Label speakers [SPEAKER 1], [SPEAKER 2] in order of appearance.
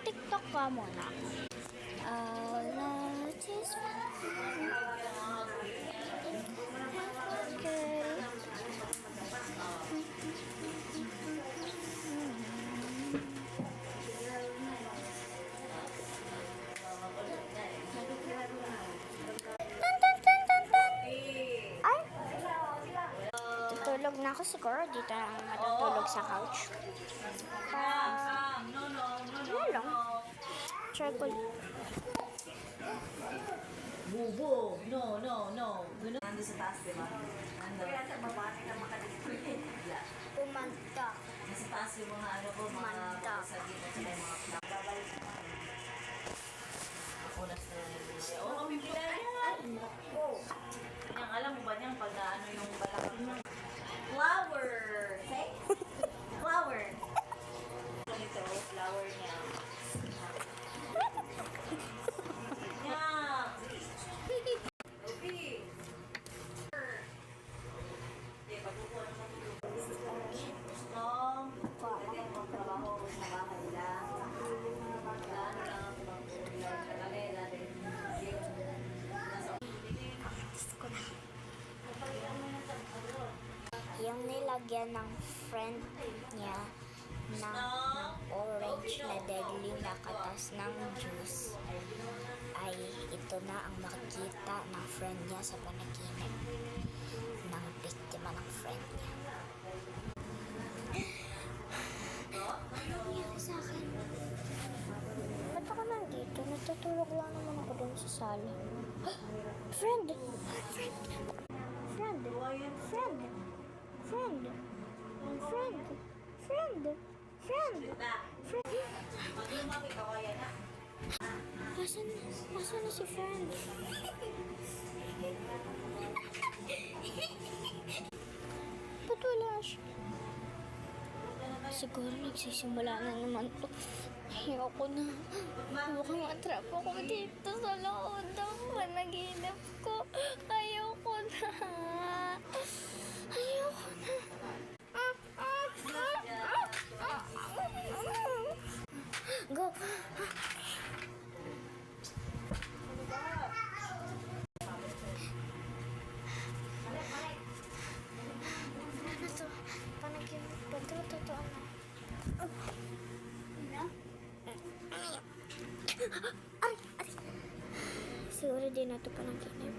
[SPEAKER 1] TikTok ka muna. That is Ay! Tutulog na ako siguro. Dito na ako matutulog sa couch. Ano lang? Try ko.
[SPEAKER 2] Bubo! No. Nandun sa taas, diba? Nandun. Kaya sa baba, na makalimutin.
[SPEAKER 1] Kumanta.
[SPEAKER 2] Nasa taas yung mga ano ko, mga
[SPEAKER 1] Manta.
[SPEAKER 2] saging at saka yung mga plak. Babalik na. Unas na nabili. Oo, pipila yan! Yang alam mo ba niyang pag ano yung balak mo? Flower! Okay? Flower! Ito, flower niya. Yeah! Ruby! Gusto, pwede magtrabaho sa bahay lang. Lalo lang ako
[SPEAKER 1] Yung nilagyan ng friend niya ng orange na deadly na katas ng juice ay ito na ang makikita ng friend niya sa panaginip ng biktima ng friend niya. Ano nangyari sa akin? Ba't ako nandito? Natutulog lang naman ako dun sa sala. Friend! Friend! Friend! Friend! Friend! Friend! Friend! Friend! Friend! Asan na si friend? Ba't wala siya? Siguro nagsisimula na naman to. Ayoko na. Mukhang matrap ako dito sa loob ng panaginip ko. Ayoko na. Ayoko na. Go. Ano to? Panaginip ba to? Totoo na. Ay! Siguro din na ito panaginip.